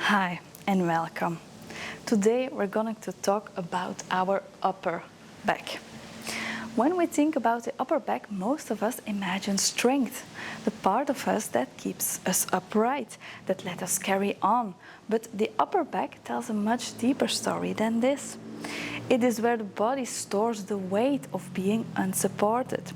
Hi and welcome. Today we're going to talk about our upper back. When we think about the upper back, most of us imagine strength, the part of us that keeps us upright, that let us carry on. But the upper back tells a much deeper story than this. It is where the body stores the weight of being unsupported.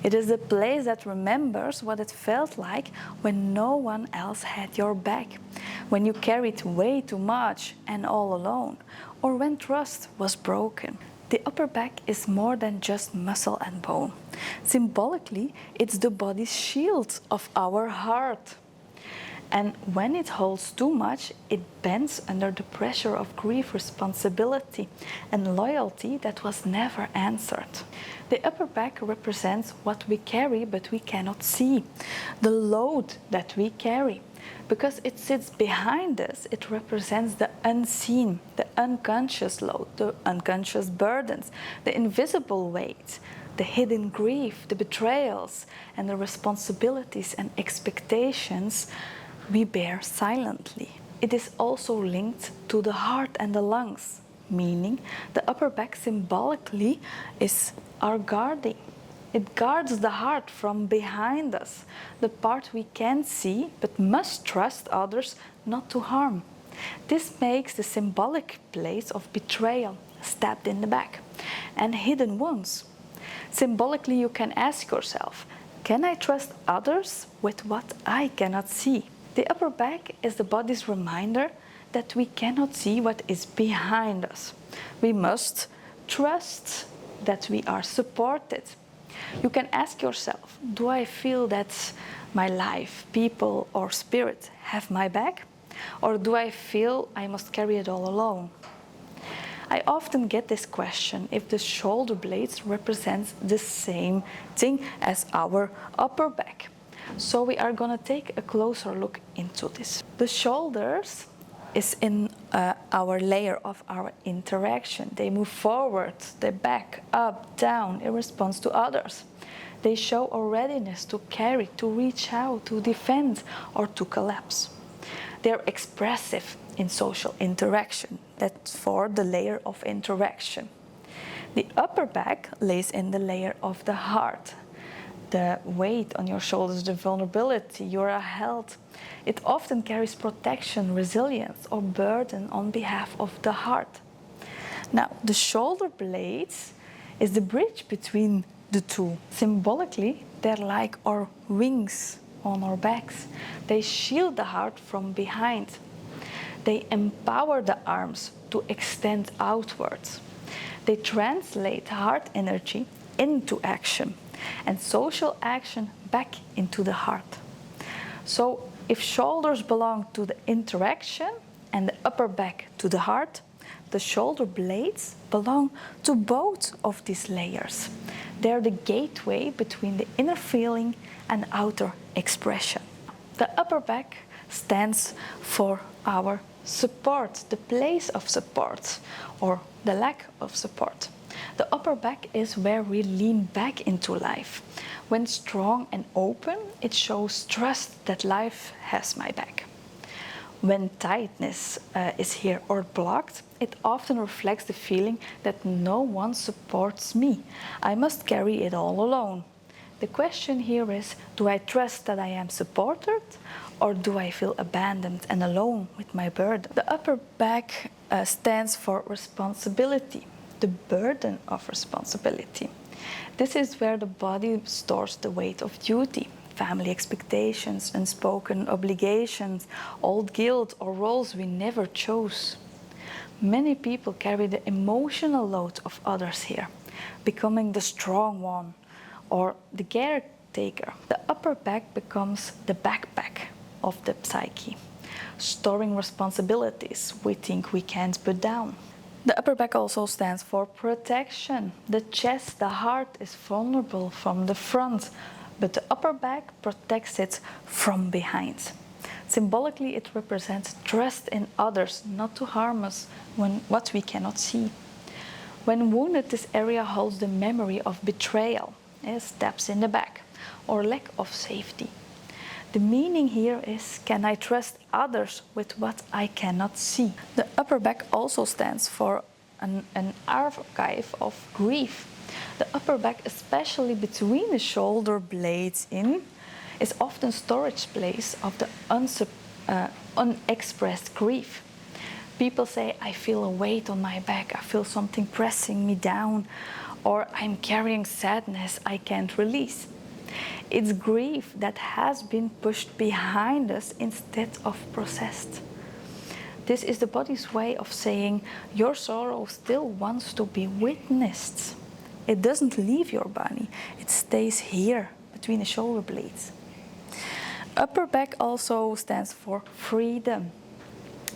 It is the place that remembers what it felt like when no one else had your back, when you carried way too much and all alone, or when trust was broken. The upper back is more than just muscle and bone. Symbolically, it's the body's shield of our heart. And when it holds too much, it bends under the pressure of grief, responsibility, and loyalty that was never answered. The upper back represents what we carry but we cannot see, the load that we carry. Because it sits behind us, it represents the unseen, the unconscious load, the unconscious burdens, the invisible weight, the hidden grief, the betrayals, and the responsibilities and expectations we bear silently. It is also linked to the heart and the lungs, meaning the upper back symbolically is our guarding. It guards the heart from behind us, the part we can't see but must trust others not to harm. This makes the symbolic place of betrayal, stabbed in the back, and hidden wounds. Symbolically, you can ask yourself, can I trust others with what I cannot see? The upper back is the body's reminder that we cannot see what is behind us. We must trust that we are supported. You can ask yourself, do I feel that my life, people, or spirit have my back? Or do I feel I must carry it all alone? I often get this question if the shoulder blades represent the same thing as our upper back. So we are going to take a closer look into this. The shoulders is in our layer of our interaction. They move forward, they back, up, down in response to others. They show a readiness to carry, to reach out, to defend, or to collapse. They're expressive in social interaction. That's for the layer of interaction. The upper back lays in the layer of the heart. The weight on your shoulders, the vulnerability, your health. It often carries protection, resilience, or burden on behalf of the heart. Now, the shoulder blades is the bridge between the two. Symbolically, they're like our wings on our backs. They shield the heart from behind. They empower the arms to extend outwards. They translate heart energy into action and social action back into the heart. So if shoulders belong to the interaction and the upper back to the heart, the shoulder blades belong to both of these layers. They're the gateway between the inner feeling and outer expression. The upper back stands for our support, the place of support, or the lack of support. The upper back is where we lean back into life. When strong and open, it shows trust that life has my back. When tightness is here or blocked, it often reflects the feeling that no one supports me. I must carry it all alone. The question here is, do I trust that I am supported, or do I feel abandoned and alone with my burden? The upper back stands for responsibility, the burden of responsibility. This is where the body stores the weight of duty, family expectations, unspoken obligations, old guilt, or roles we never chose. Many people carry the emotional load of others here, becoming the strong one or the caretaker. The upper back becomes the backpack of the psyche, storing responsibilities we think we can't put down. The upper back also stands for protection. The chest, the heart is vulnerable from the front, but the upper back protects it from behind. Symbolically, it represents trust in others not to harm us when what we cannot see. When wounded, this area holds the memory of betrayal, stabs in the back, or lack of safety. The meaning here is, can I trust others with what I cannot see? The upper back also stands for an archive of grief. The upper back, especially between the shoulder blades is often storage place of the unexpressed grief. People say, I feel a weight on my back, I feel something pressing me down, or I'm carrying sadness I can't release. It's grief that has been pushed behind us instead of processed. This is the body's way of saying your sorrow still wants to be witnessed. It doesn't leave your body, it stays here between the shoulder blades. Upper back also stands for freedom.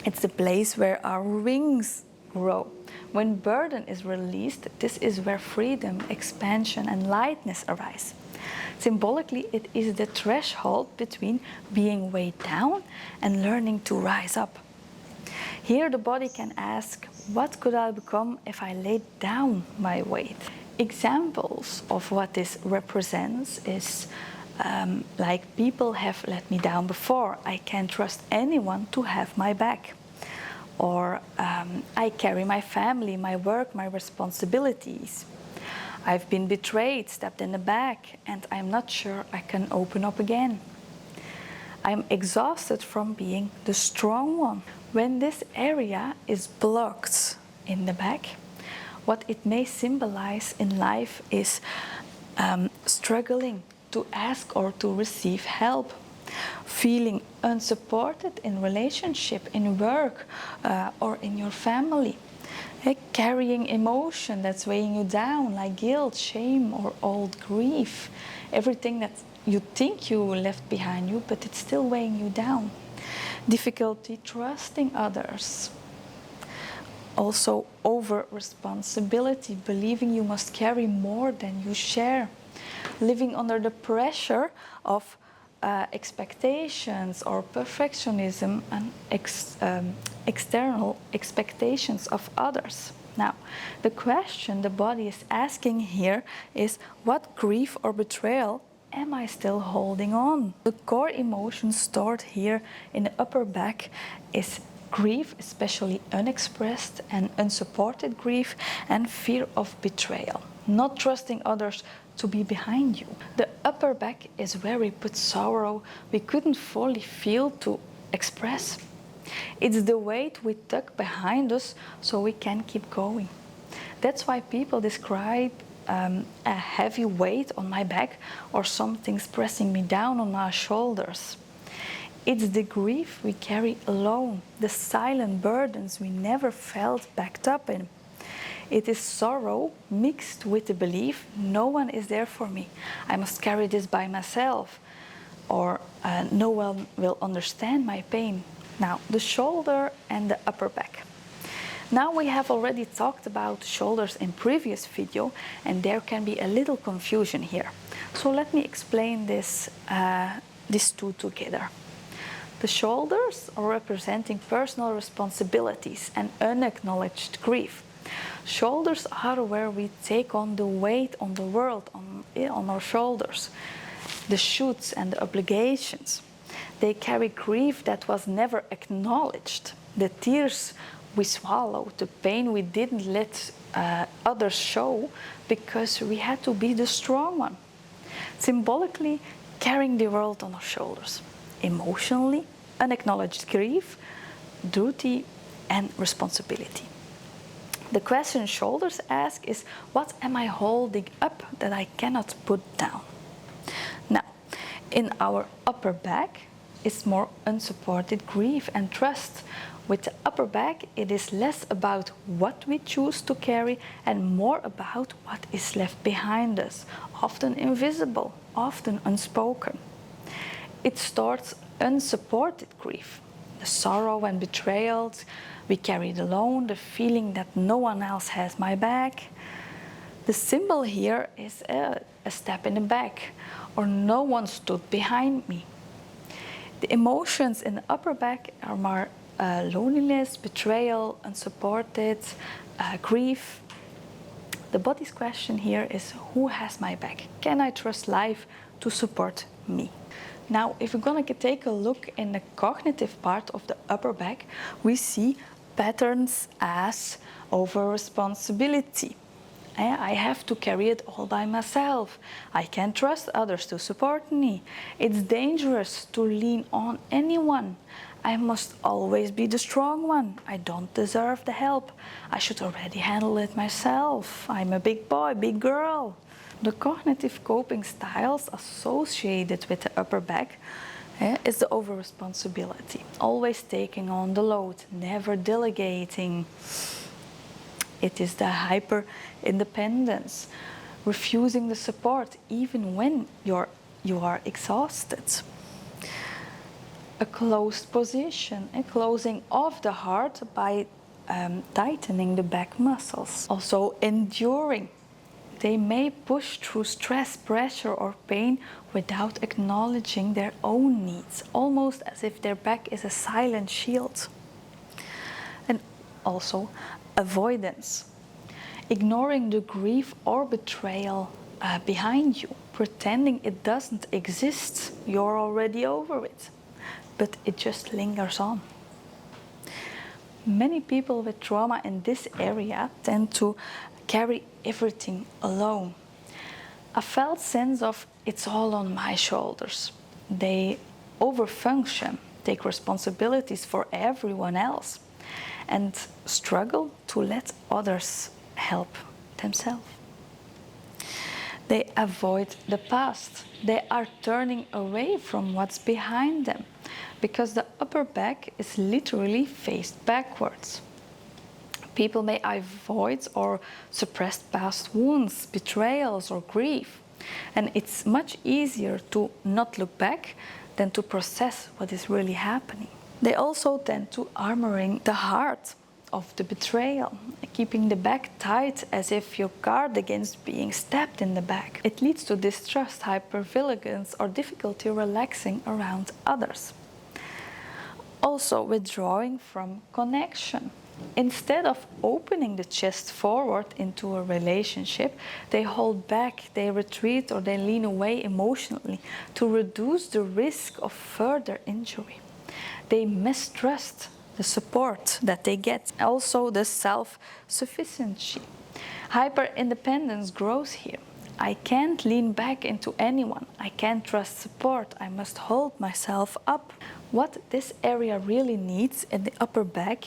It's the place where our wings grow. When burden is released, this is where freedom, expansion, and lightness arise. Symbolically, it is the threshold between being weighed down and learning to rise up. Here the body can ask, what could I become if I laid down my weight? Examples of what this represents is like, people have let me down before, I can't trust anyone to have my back. Or I carry my family, my work, my responsibilities. I've been betrayed, stabbed in the back, and I'm not sure I can open up again. I'm exhausted from being the strong one. When this area is blocked in the back, what it may symbolize in life is struggling to ask or to receive help, feeling unsupported in relationship, in work, or in your family. Carrying emotion that's weighing you down, like guilt, shame, or old grief. Everything that you think you left behind you, but it's still weighing you down. Difficulty trusting others. Also over responsibility, believing you must carry more than you share. Living under the pressure of expectations or perfectionism and external expectations of others. Now, the question the body is asking here is, what grief or betrayal am I still holding on? The core emotion stored here in the upper back is grief, especially unexpressed and unsupported grief, and fear of betrayal, not trusting others to be behind you. The upper back is where we put sorrow we couldn't fully feel to express. It's the weight we tuck behind us so we can keep going. That's why people describe a heavy weight on my back or something's pressing me down on my shoulders. It's the grief we carry alone, the silent burdens we never felt backed up in. It is sorrow mixed with the belief no one is there for me. I must carry this by myself, or no one will understand my pain. Now, the shoulder and the upper back. Now we have already talked about shoulders in previous video, and there can be a little confusion here. So let me explain these two together. The shoulders are representing personal responsibilities and unacknowledged grief. Shoulders are where we take on the weight on the world on our shoulders, the shoulds and the obligations. They carry grief that was never acknowledged, the tears we swallowed, the pain we didn't let others show because we had to be the strong one. Symbolically, carrying the world on our shoulders. Emotionally, unacknowledged grief, duty, and responsibility. The question shoulders ask is, what am I holding up that I cannot put down? Now, in our upper back is more unsupported grief and trust. With the upper back, it is less about what we choose to carry and more about what is left behind us, often invisible, often unspoken. It stores unsupported grief, the sorrow and betrayals we carried alone, the feeling that no one else has my back. The symbol here is a step in the back, or no one stood behind me. The emotions in the upper back are more loneliness, betrayal, unsupported, grief. The body's question here is, who has my back? Can I trust life to support me? Now, if we're going to take a look in the cognitive part of the upper back, we see patterns as over-responsibility. I have to carry it all by myself. I can't trust others to support me. It's dangerous to lean on anyone. I must always be the strong one. I don't deserve the help. I should already handle it myself. I'm a big boy, big girl. The cognitive coping styles associated with the upper back is the over-responsibility. Always taking on the load, never delegating. It is the hyper-independence, refusing the support even when you are exhausted. A closed position, a closing of the heart by tightening the back muscles. Also enduring. They may push through stress, pressure or pain without acknowledging their own needs, almost as if their back is a silent shield. And also avoidance, ignoring the grief or betrayal behind you, pretending it doesn't exist, you're already over it, but it just lingers on. Many people with trauma in this area tend to carry everything alone. A felt sense of it's all on my shoulders. They overfunction, take responsibilities for everyone else, and struggle to let others help themselves. They avoid the past. They are turning away from what's behind them because the upper back is literally faced backwards. People may avoid or suppress past wounds, betrayals or grief. And it's much easier to not look back than to process what is really happening. They also tend to armoring the heart of the betrayal, keeping the back tight as if you're guard against being stabbed in the back. It leads to distrust, hypervigilance or difficulty relaxing around others. Also withdrawing from connection. Instead of opening the chest forward into a relationship, they hold back, they retreat or they lean away emotionally to reduce the risk of further injury. They mistrust the support that they get. Also the self-sufficiency. Hyper-independence grows here. I can't lean back into anyone. I can't trust support. I must hold myself up. What this area really needs in the upper back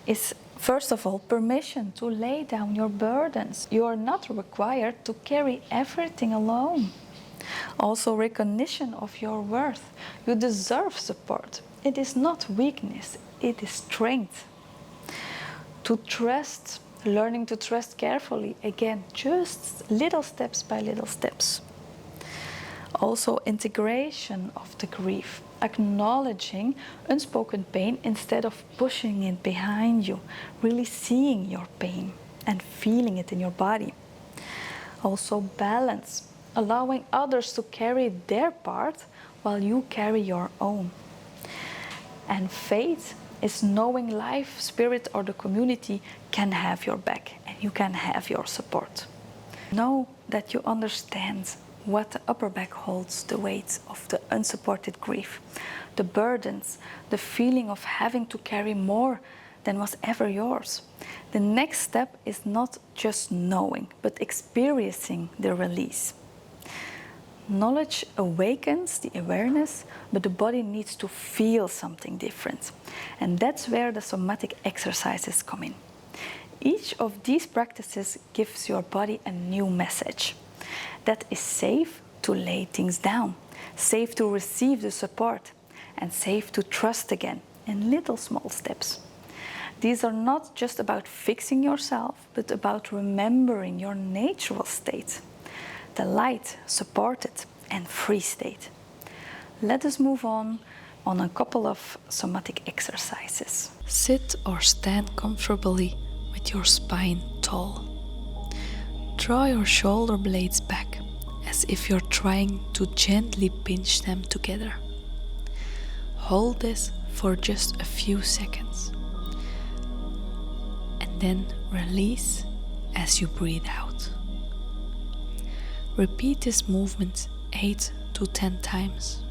is, first of all, permission to lay down your burdens. You are not required to carry everything alone. Also, recognition of your worth. You deserve support. It is not weakness, it is strength. To trust, learning to trust carefully. Again, just little steps by little steps. Also, integration of the grief. Acknowledging unspoken pain instead of pushing it behind you, really seeing your pain and feeling it in your body. Also balance, allowing others to carry their part while you carry your own. And faith is knowing life, spirit or the community can have your back and you can have your support. Know that you understand what the upper back holds, the weight of the unsupported grief, the burdens, the feeling of having to carry more than was ever yours. The next step is not just knowing, but experiencing the release. Knowledge awakens the awareness, but the body needs to feel something different. And that's where the somatic exercises come in. Each of these practices gives your body a new message. That is safe to lay things down, safe to receive the support, and safe to trust again in little small steps. These are not just about fixing yourself, but about remembering your natural state, the light, supported, and free state. Let us move on a couple of somatic exercises. Sit or stand comfortably with your spine tall. Draw your shoulder blades back as if you're trying to gently pinch them together. Hold this for just a few seconds and then release as you breathe out. Repeat this movement 8 to 10 times.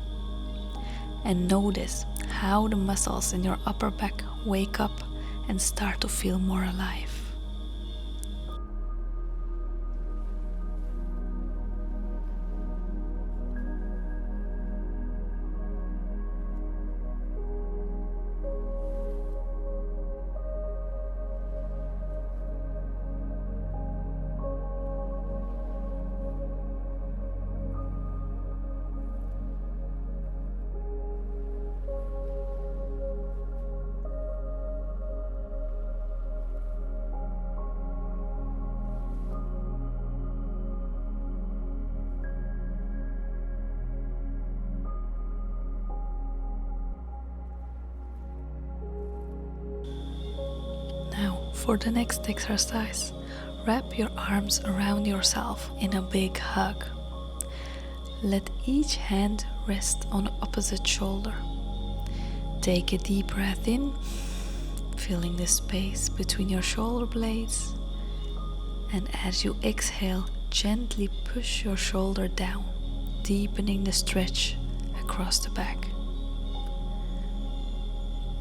and notice how the muscles in your upper back wake up and start to feel more alive. Now, for the next exercise, wrap your arms around yourself in a big hug. Let each hand rest on the opposite shoulder. Take a deep breath in, filling the space between your shoulder blades. And as you exhale, gently push your shoulder down, deepening the stretch across the back.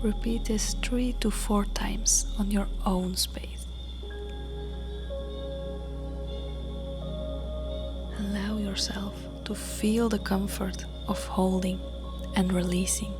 Repeat this 3 to 4 times on your own space. Allow yourself to feel the comfort of holding and releasing.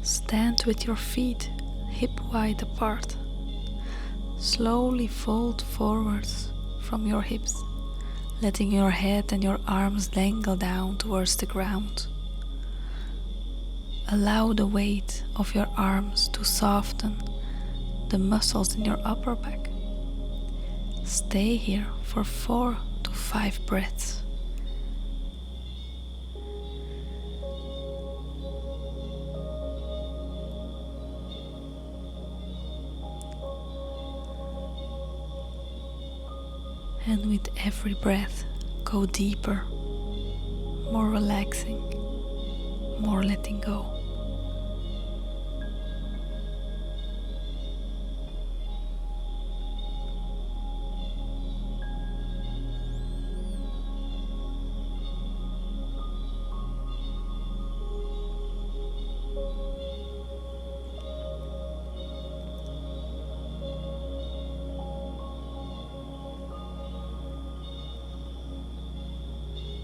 Stand with your feet hip wide apart. Slowly fold forwards from your hips, letting your head and your arms dangle down towards the ground. Allow the weight of your arms to soften the muscles in your upper back. Stay here for 4 to 5 breaths. And with every breath, go deeper, more relaxing, more letting go.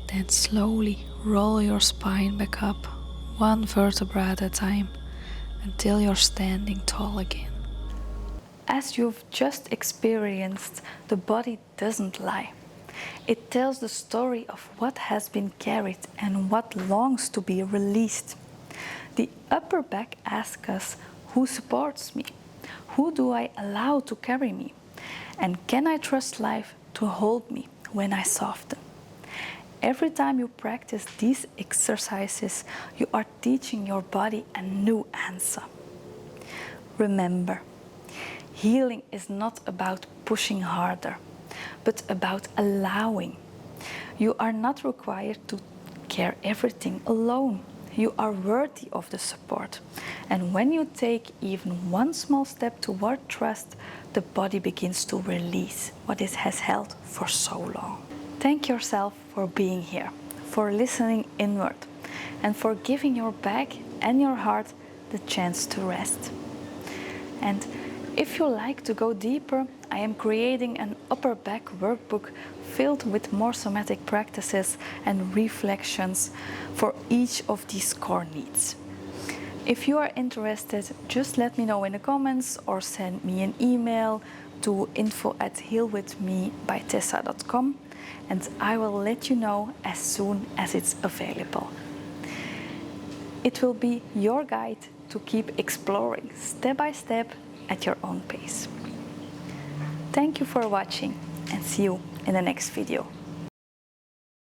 Then slowly roll your spine back up, 1 vertebra at a time, until you're standing tall again. As you've just experienced, the body doesn't lie. It tells the story of what has been carried and what longs to be released. The upper back asks us, who supports me? Who do I allow to carry me? And can I trust life to hold me when I soften? Every time you practice these exercises, you are teaching your body a new answer. Remember, healing is not about pushing harder, but about allowing. You are not required to carry everything alone. You are worthy of the support. And when you take even 1 small step toward trust, the body begins to release what it has held for so long. Thank yourself for being here, for listening inward, and for giving your back and your heart the chance to rest. And if you like to go deeper, I am creating an upper back workbook filled with more somatic practices and reflections for each of these core needs. If you are interested, just let me know in the comments or send me an email to info@healwithmebytessa.com, and I will let you know as soon as it's available. It will be your guide to keep exploring step by step at your own pace. Thank you for watching, and see you in the next video.